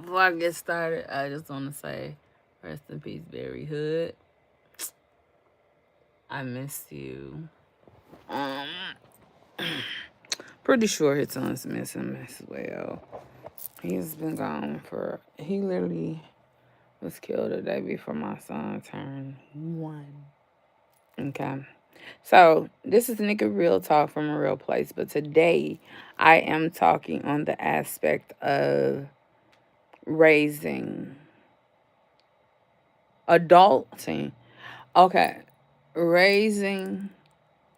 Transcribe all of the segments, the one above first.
before I get started, I just want to say, rest in peace, Barry Hood. I miss you. Um, Pretty sure his son's miss him as well. He's been gone for. He literally was killed the day before my son turned 1. Okay. So this is nigga real talk from a real place, but today I am talking on the aspect of raising adulting. Okay, raising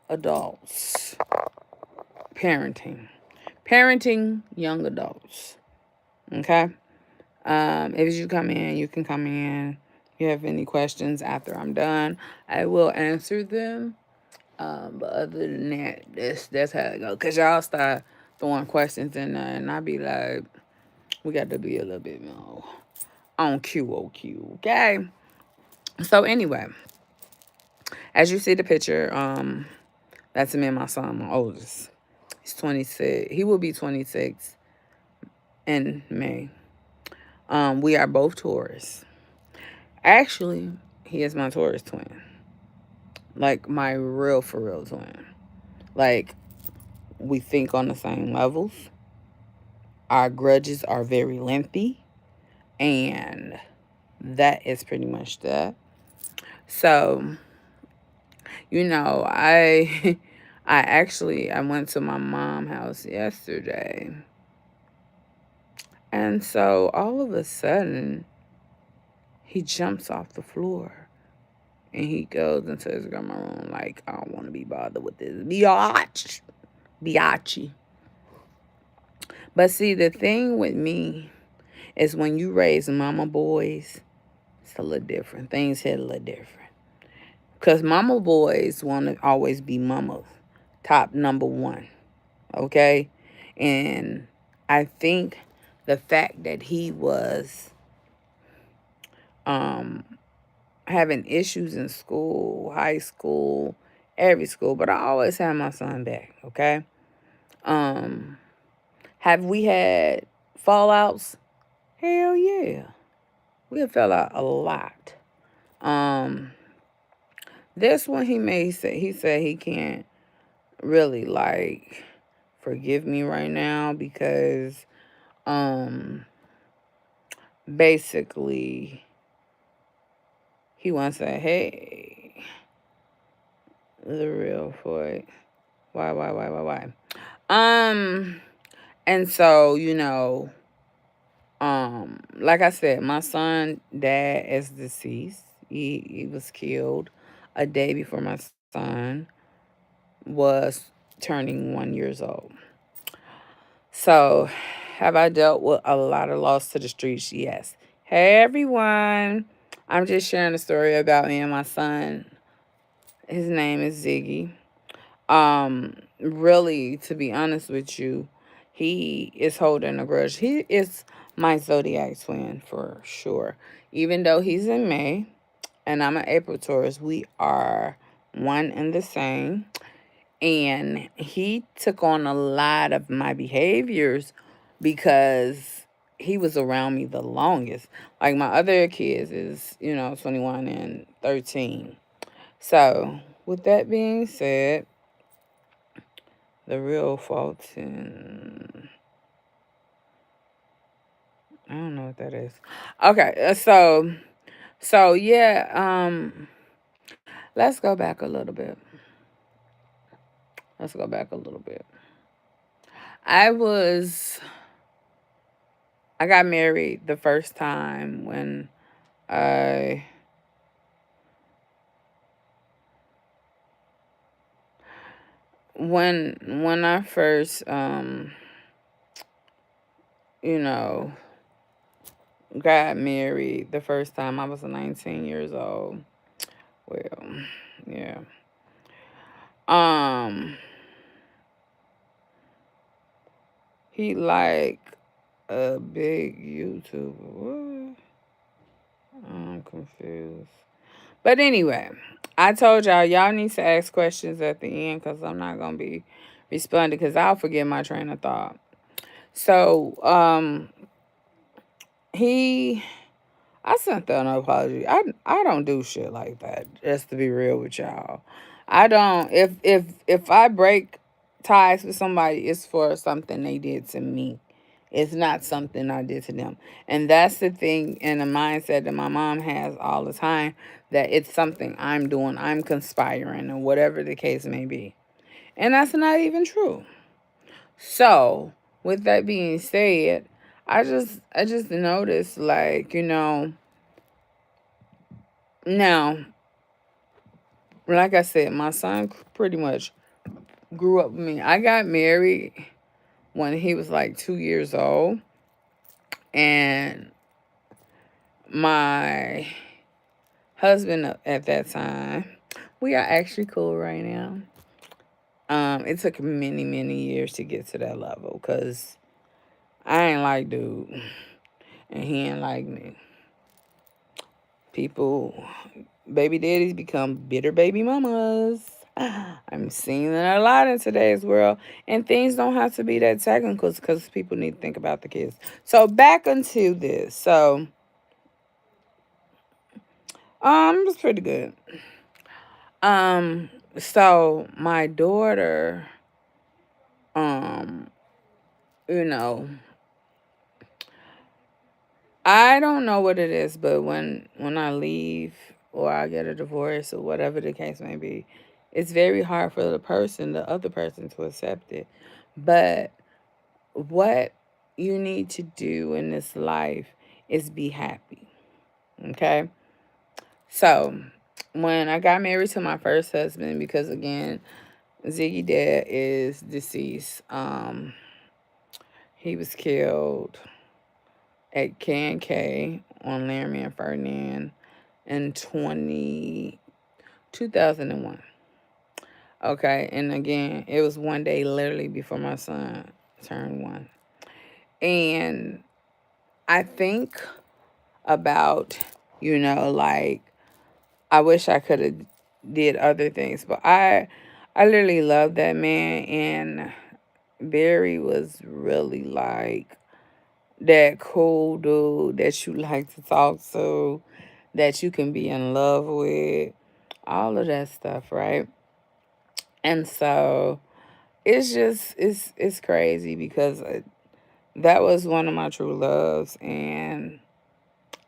adults, parenting young adults. Okay. If you come in, you can come in. If you have any questions after I'm done, I will answer them. But other than that, that's how it go. Cause y'all start throwing questions in there, and I be like, we got to be a little bit more on QOQ. Okay. So anyway, as you see the picture, that's me and my son, my oldest. He's 26. He will be 26 in May. We are both Taurus. Actually, he is my Taurus twin. Like my real for real twin. Like we think on the same levels. Our grudges are very lengthy, and that is pretty much that. So, I I went to my mom's house yesterday. And so all of a sudden he jumps off the floor and he goes into his grandma room like, I don't want to be bothered with this biatch. But see, the thing with me is when you raise mama boys, it's a little different. Things hit a little different. Because mama boys want to always be mama, top number one. Okay? And I think the fact that he was um, having issues in school, high school, every school, but I always had my son back, okay? Um, have we had fallouts? Hell yeah. We have fell out a lot. Um, this one he said he can't really like forgive me right now because um basically he wants to say, hey, the real Floyd. Why? Um, and so, like I said, my son dad is deceased. He was killed a day before my son was turning 1 years old. So, have I dealt with a lot of loss to the streets? Yes. Hey everyone. I'm just sharing a story about me and my son. His name is Ziggy. Really, to be honest with you, he is holding a grudge. He is my zodiac twin for sure. Even though he's in May and I'm an April Taurus, we are one and the same. And he took on a lot of my behaviors because he was around me the longest. Like my other kids is, 21 and 13. So, with that being said, the real fault in I don't know what that is. Okay, so yeah, let's go back a little bit. Let's go back a little bit. I was I got married the first time I when I first you know got married the first time I was 19 years old. Well, yeah. Um he like a big YouTuber. What? I'm confused. But anyway, I told y'all need to ask questions at the end because I'm not gonna be responding because I'll forget my train of thought. So he I sent out an apology. I don't do shit like that. Just to be real with y'all, I don't. If I break ties with somebody, it's for something they did to me. It's not something I did to them, and that's the thing and the mindset that my mom has all the time. That it's something I'm doing. I'm conspiring, or whatever the case may be, and that's not even true. So, with that being said, I just noticed, like, now, like I said, my son pretty much grew up with me. I got married when he was like 2 years old, and my husband at that time, we are actually cool right now. It took many, many years to get to that level because I ain't like dude, and he ain't like me. People, baby daddies become bitter baby mamas. I'm seeing it a lot in today's world, and things don't have to be that technical because people need to think about the kids. So back into this. So it was pretty good. Um, so my daughter, um, you know, I don't know what it is, but when I leave or I get a divorce or whatever the case may be, it's very hard for the other person to accept it. But what you need to do in this life is be happy. Okay? So, when I got married to my first husband, because again, Ziggy dad is deceased. He was killed at K&K on Laramie and Ferdinand in 2001. Okay, and again, it was one day literally before my son turned one. And I think about, like, I wish I could have did other things, but I literally love that man, and Barry was really like that cool dude that you like to talk to, that you can be in love with, all of that stuff, right? And so it's crazy because that was one of my true loves, and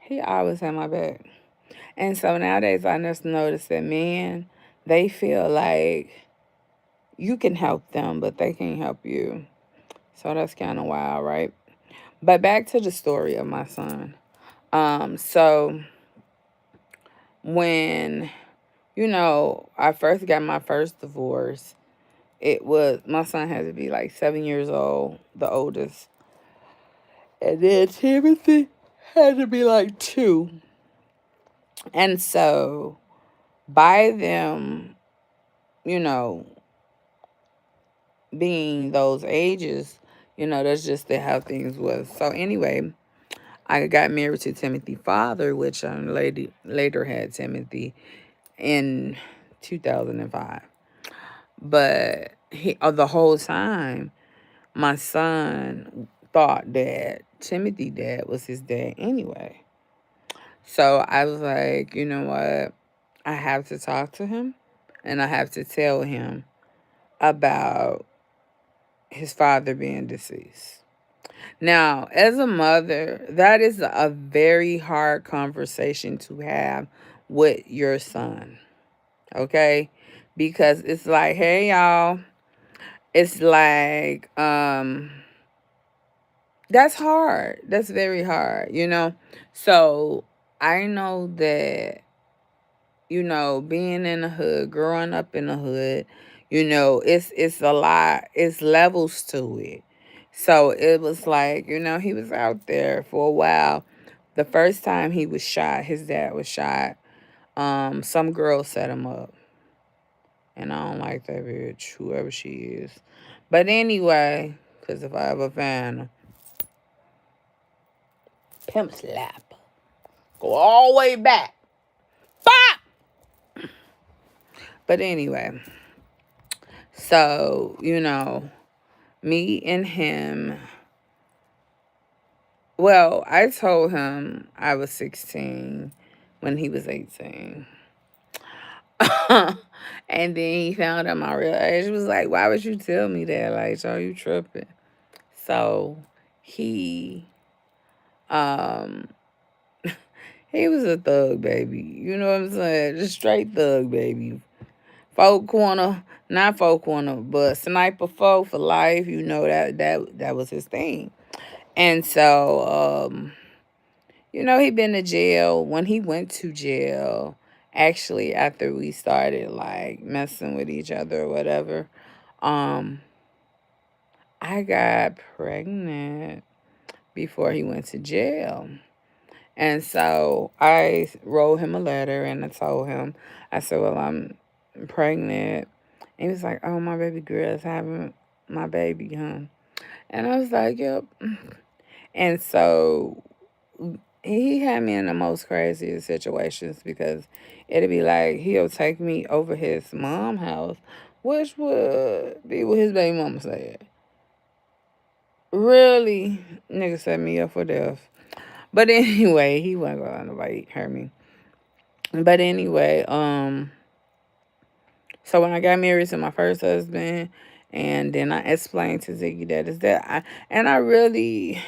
he always had my back. And so nowadays I just notice that men, they feel like you can help them, but they can't help you. So that's kind of wild, right? But back to the story of my son. So when, I first got my first divorce, it was, my son had to be like 7 years old, the oldest. And then Timothy had to be like two. And so by them, you know, being those ages, that's just how things was. So anyway, I got married to Timothy's father, which later had Timothy in 2005. But the whole time, my son thought that Timothy dad was his dad anyway. So I was like, you know what? I have to talk to him, and I have to tell him about his father being deceased. Now, as a mother, that is a very hard conversation to have with your son, okay? Because it's like, hey, y'all, it's like, that's hard. That's very hard. So I know that, being in the hood, growing up in the hood, it's a lot. It's levels to it. So it was like, he was out there for a while. The first time he was shot, his dad was shot. Some girl set him up. And I don't like that bitch, whoever she is. But anyway, because if I ever find her, pimp slap. Go all the way back. Bop! But anyway, so, me and him, Well, I told him I was 16 when he was 18. And then he found out my real age. He was like, why would you tell me that? Like, so you tripping? So he um he was a thug baby. You know what I'm saying? Just straight thug baby. Folk corner, not folk corner, but sniper folk for life. You know that was his thing. And so he been to jail. When he went to jail, actually after we started like messing with each other or whatever, um, I got pregnant before he went to jail. And so I wrote him a letter and I told him, I said, well, I'm pregnant. And he was like, oh, my baby girl is having my baby, huh? And I was like, yep. And so he had me in the most craziest situations because it'd be like he'll take me over his mom house, which would be what his baby mama said. Really, nigga set me up for death. But anyway, he wasn't gonna nobody hurt me. But anyway, so when I got married to my first husband, and then I explained to Ziggy that is that and I really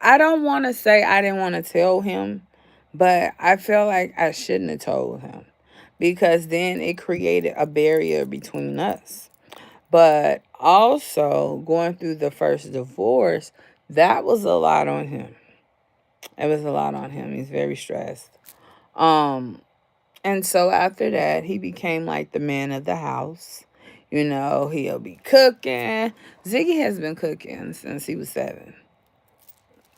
I don't want to say I didn't want to tell him, but I feel like I shouldn't have told him because then it created a barrier between us. But also going through the first divorce, that was a lot on him. It was a lot on him. He's very stressed. Um, and so after that, he became like the man of the house. He'll be cooking. Ziggy has been cooking since he was 7.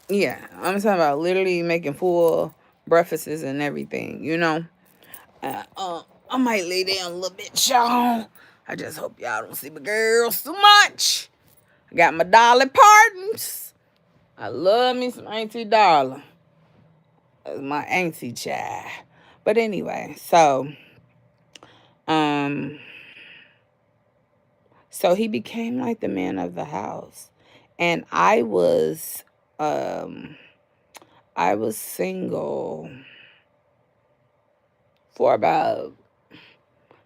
Yeah, I'm talking about literally making full breakfasts and everything. I might lay down a little bit, y'all. I just hope y'all don't see my girls too much. I got my Dolly Partons. I love me some Auntie Darla. That's my auntie child. But anyway, um, so he became like the man of the house, and um, I was single for about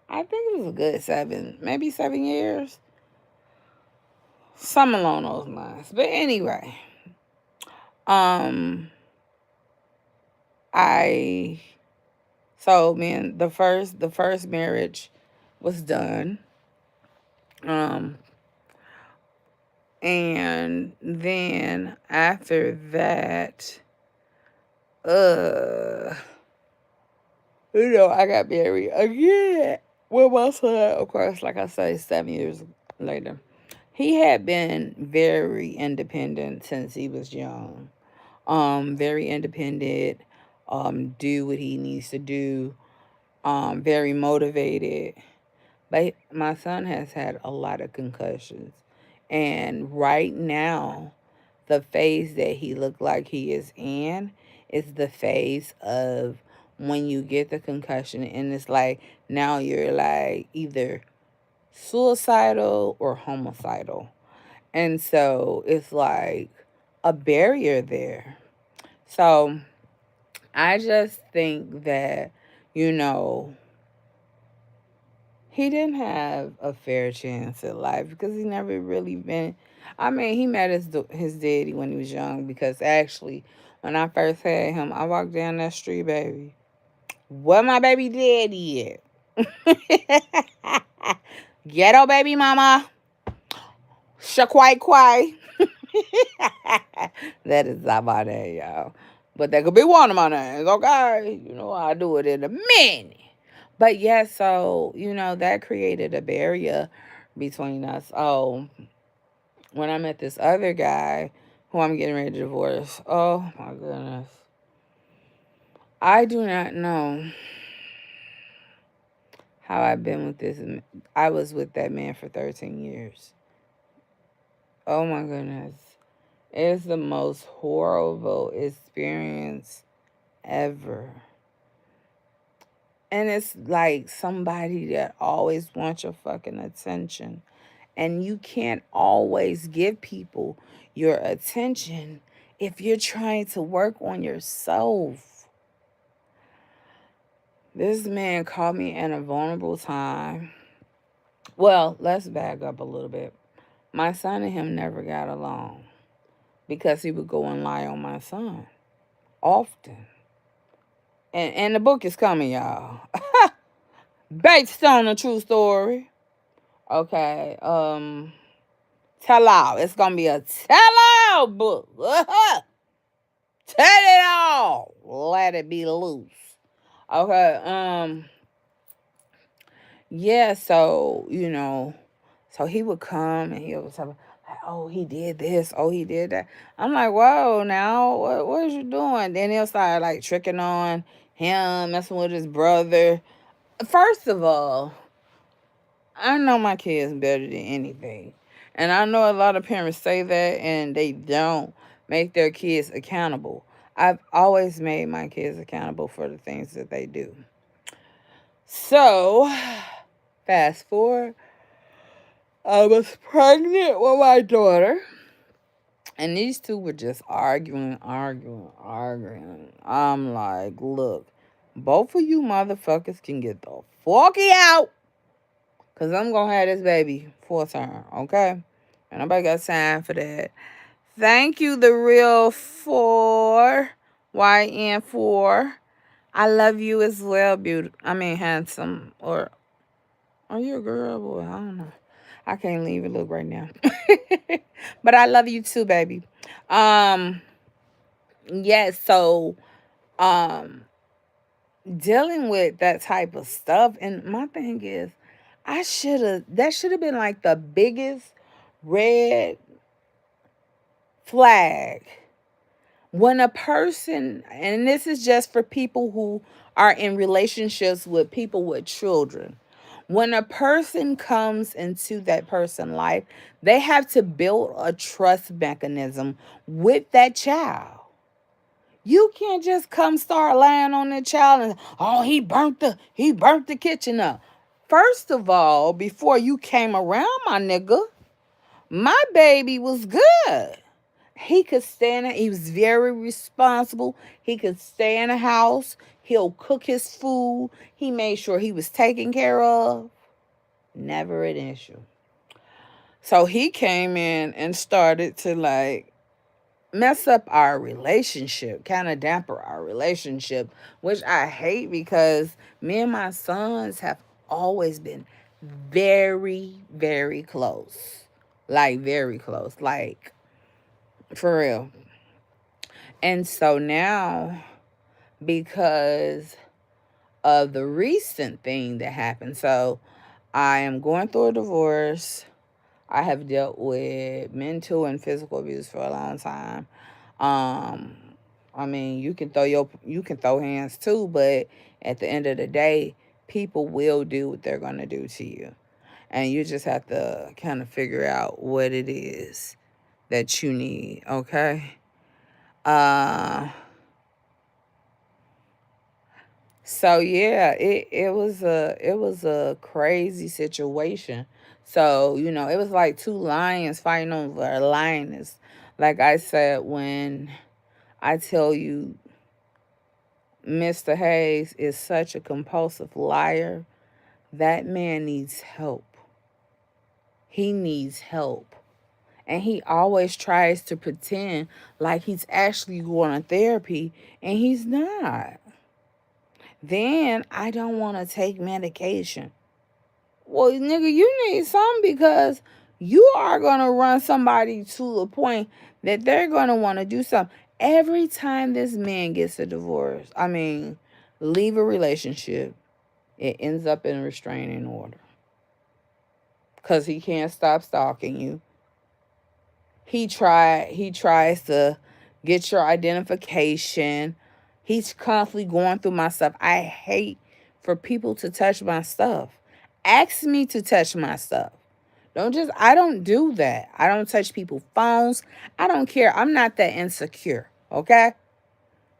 I think it was a good 7, maybe 7 years, some along those lines. But anyway, um, I man, the first marriage was done, um, and then after that, uh, I got married again with my son. Of course, like I say, 7 years later. He had been very independent since he was young. Very independent. Do what he needs to do. Very motivated. But my son has had a lot of concussions. And right now, the phase that he looked like he is in is the phase of when you get the concussion and it's like now you're like either suicidal or homicidal. And so it's like a barrier there. So I just think that, you know, he didn't have a fair chance at life because he never really been. I mean, he met his daddy when he was young because actually, when I first had him, I walked down that street, baby. Where my baby daddy at? Ghetto baby mama. Shakwai kwai. That is not my name, y'all. But that could be one of my names, okay? I'll do it in a minute. But yeah, so, that created a barrier between us. Oh, when I met this other guy who I'm getting ready to divorce, oh my goodness. I do not know how I've been with this. I was with that man for 13 years. Oh my goodness. It's the most horrible experience ever. And it's like somebody that always wants your fucking attention. And you can't always give people your attention if you're trying to work on yourself. This man caught me in a vulnerable time. Well, let's back up a little bit. My son and him never got along because he would go and lie on my son often. And the book is coming, y'all. Based on a true story. Okay. Tell all. It's gonna be a tell all book. Tell it all. Let it be loose. Okay. Yeah, so, so he would come and he would tell me, like, oh, he did this, oh, he did that. I'm like, whoa, now, what is you doing? Then he'll start, like, tricking on him, messing with his brother. First of all, I know my kids better than anything. And I know a lot of parents say that and they don't make their kids accountable. I've always made my kids accountable for the things that they do. So, fast forward, I was pregnant with my daughter, and these two were just arguing. I'm like, look, both of you motherfuckers can get the fucky out, because I'm going to have this baby full term, okay? And nobody got time for that. Thank you, the real 4, YN4. I love you as well, beautiful. I mean, handsome. Or are you a girl, boy? I don't know. I can't leave it look right now. But I love you too, baby. Um, yes, so um dealing with that type of stuff, and my thing is that should have been like the biggest red flag when a person, and this is just for people who are in relationships with people with children, when a person comes into that person's life, they have to build a trust mechanism with that child. You can't just come start lying on that child and, oh, he burnt the kitchen up. First of all, before you came around, my nigga, my baby was good. He could stay in it. He was very responsible. He could stay in the house. He'll cook his food. He made sure he was taken care of. Never an issue. So he came in and started to like mess up our relationship, kind of damper our relationship, which I hate because me and my sons have always been very, very close. Like, very close. Like, for real. And so now, because of the recent thing that happened, so I am going through a divorce. I have dealt with mental and physical abuse for a long time. Um, I mean, you can throw hands too, but at the end of the day, people will do what they're gonna do to you, and you just have to kind of figure out what it is that you need. Okay. Uh, So yeah, it was a crazy situation. So, it was like two lions fighting over a lioness. Like I said, when I tell you Mr. Hayes is such a compulsive liar, that man needs help. He needs help. And he always tries to pretend like he's actually going to therapy, and he's not. Then I don't want to take medication. Well, nigga, you need some because you are going to run somebody to a point that they're going to want to do something. Every time this man gets a divorce, leave a relationship, it ends up in a restraining order because he can't stop stalking you. He tries to get your identification. He's constantly going through my stuff. I hate for people to touch my stuff. Ask me to touch my stuff. I don't do that. I don't touch people's phones. I don't care. I'm not that insecure. Okay?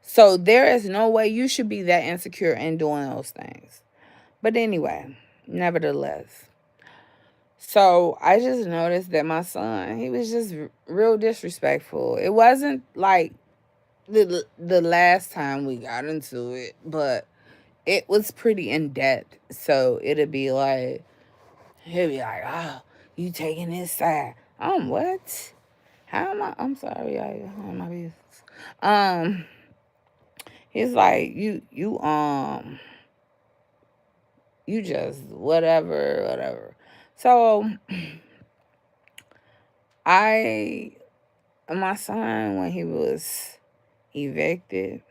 So there is no way you should be that insecure in doing those things. But anyway, nevertheless. So I just noticed that my son, he was just real disrespectful. It wasn't like the last time we got into it, but it was pretty in depth. So it'd be like, he'll be like, "Oh, you taking his side?" What? How am I? I'm sorry, I'm my business. Um, he's like, you just whatever, whatever. So I, my son, when he was evicted,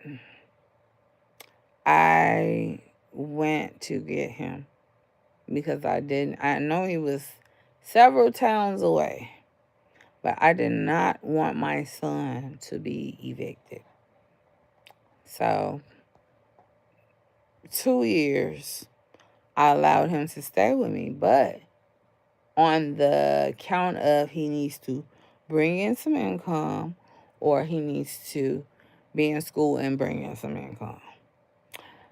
I went to get him because I know he was several towns away, but I did not want my son to be evicted. So 2 years, I allowed him to stay with me, but on the count of he needs to bring in some income or he needs to be in school and bring in some income.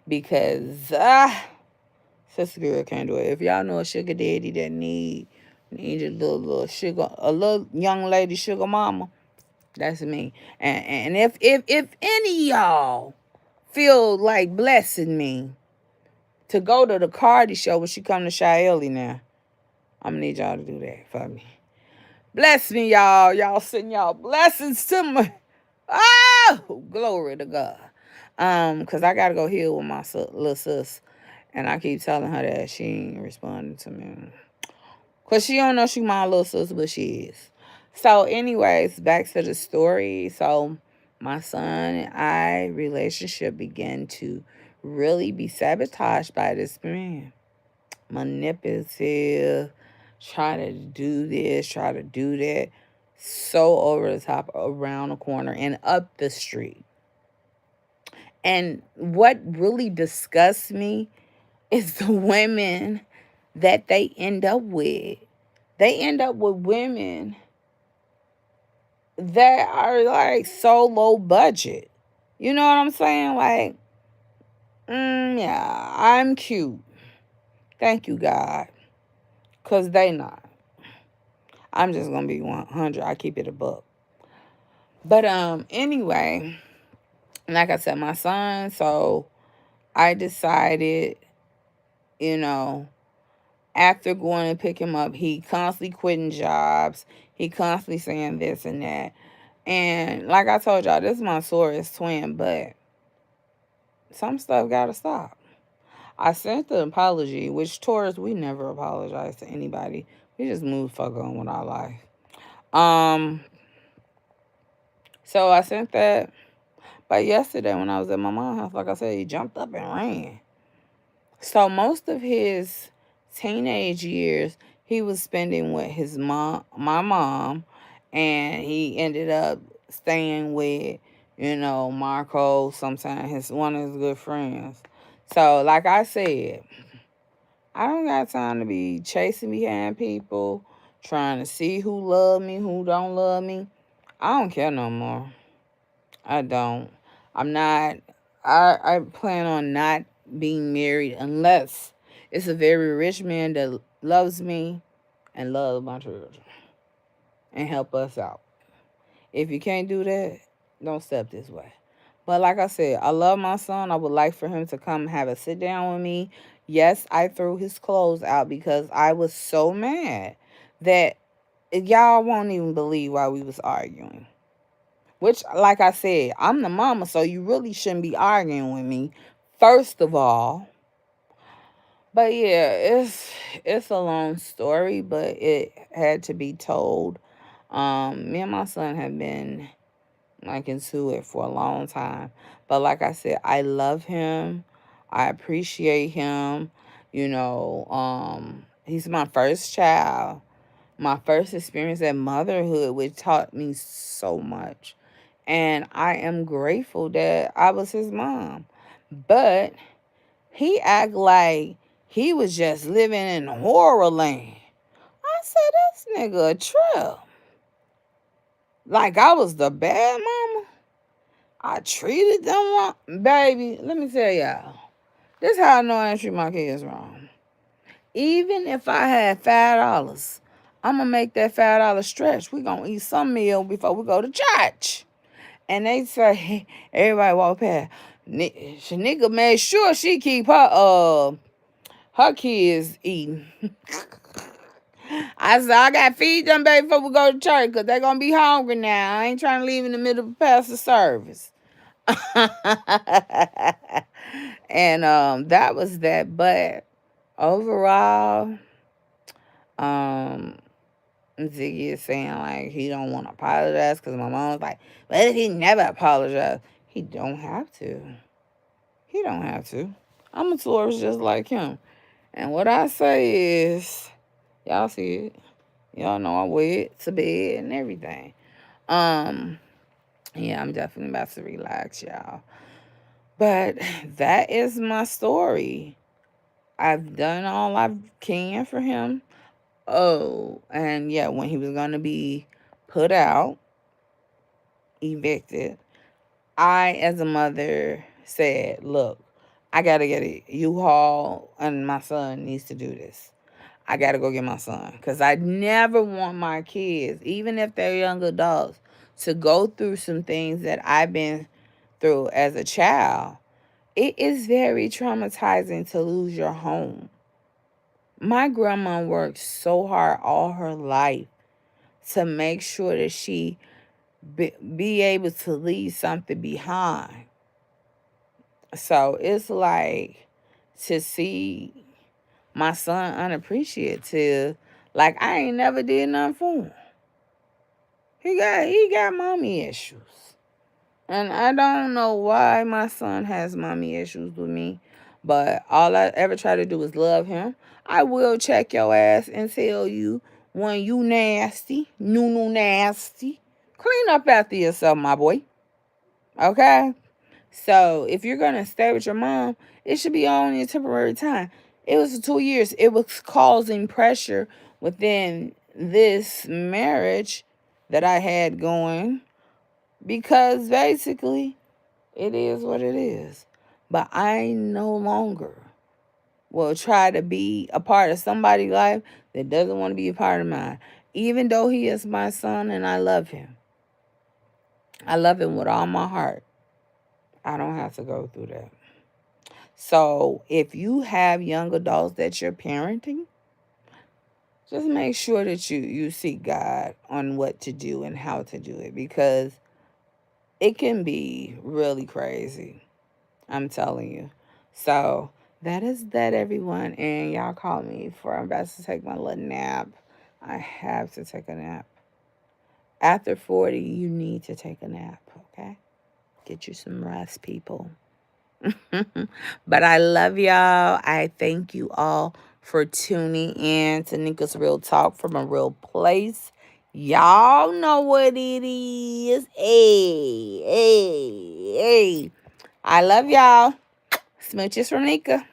Because sister girl can't do it. If y'all know a sugar daddy that need a little sugar, a little young lady sugar mama, that's me. And if any of y'all feel like blessing me to go to the Cardi show when she come to Shaeli now, I'm gonna need y'all to do that for me. Bless me, y'all. Y'all send y'all blessings to me. Oh, glory to God. Cause I gotta go heal with my little sis, and I keep telling her that she ain't responding to me. Cause she don't know she my little sis, but she is. So, anyways, back to the story. So, my son and I relationship began to really be sabotaged by this man. Manipulative, trying to do this, try to do that. So over the top, around the corner and up the street. And what really disgusts me is the women that they end up with. They end up with women that are like so low budget. You know what I'm saying? Like, yeah, I'm cute. Thank you, God. Because they not. I'm just going to be 100. I keep it a buck. But anyway, like I said, my son, so I decided, you know, after going to pick him up, he constantly quitting jobs. He constantly saying this and that. And like I told y'all, this is my sorest twin, but some stuff gotta stop. I sent the apology, which Taurus, we never apologize to anybody. We just move fuck on with our life. Um, so I sent that. But yesterday when I was at my mom's house, like I said, he jumped up and ran. So most of his teenage years he was spending with his mom, my mom, and he ended up staying with, Marco, sometimes his one of his good friends. So like I said, I don't got time to be chasing behind people, trying to see who love me, who don't love me. I don't care no more. I don't. I'm not. I plan on not being married unless it's a very rich man that loves me and loves my children and help us out. If you can't do that, don't step this way. But like I said, I love my son. I would like for him to come have a sit down with me. Yes, I threw his clothes out because I was so mad that y'all won't even believe why we was arguing. Which, like I said, I'm the mama, so you really shouldn't be arguing with me, first of all. But yeah, it's a long story, but it had to be told. Me and my son have been like into it for a long time. But like I said, I love him. I appreciate him. He's my first child, my first experience at motherhood, which taught me so much. And I am grateful that I was his mom. But he act like he was just living in horror land. I said, this nigga a trip. Like I was the bad mama. I treated them wrong. Baby, let me tell y'all. This how I know I ain't treat my kids wrong. Even if I had $5, I'm gonna make that $5 stretch. We gonna eat some meal before we go to church. And they say, everybody walk past. Shanika made sure she keep her kids eating. I said, I got to feed them baby before we go to church because they're going to be hungry now. I ain't trying to leave in the middle of pastor service. And that was that. But overall, um, Ziggy is saying like he don't want to apologize because my mom was like, what if he never apologized? He don't have to. He don't have to. I'm a Taurus just like him. And what I say is, y'all see it. Y'all know I wear it to bed and everything. Yeah, I'm definitely about to relax, y'all. But that is my story. I've done all I can for him. Oh, and yeah, when he was gonna be put out, evicted, I, as a mother, said, "Look, I gotta get a U-Haul, and my son needs to do this. I gotta go get my son because I never want my kids, even if they're young adults, to go through some things that I've been through as a child. It is very traumatizing to lose your home. My grandma worked so hard all her life to make sure that she be able to leave something behind. So it's like to see my son unappreciative, like I ain't never did nothing for him. He got mommy issues. And I don't know why my son has mommy issues with me, but all I ever try to do is love him. I will check your ass and tell you when you nasty, no nasty. Clean up after yourself, my boy. Okay? So if you're gonna stay with your mom, it should be only a temporary time. It was for 2 years. It was causing pressure within this marriage that I had going because basically it is what it is. But I no longer will try to be a part of somebody's life that doesn't want to be a part of mine. Even though he is my son and I love him. I love him with all my heart. I don't have to go through that. So if you have young adults that you're parenting, just make sure that you seek God on what to do and how to do it because it can be really crazy. I'm telling you. So that is that, everyone. And y'all call me for I'm about to take my little nap. I have to take a nap. After 40, you need to take a nap, okay? Get you some rest, people. But I love y'all. I thank you all for tuning in to Nika's Real Talk from a Real Place. Y'all know what it is. Hey, hey, hey. I love y'all. Smooches from Nika.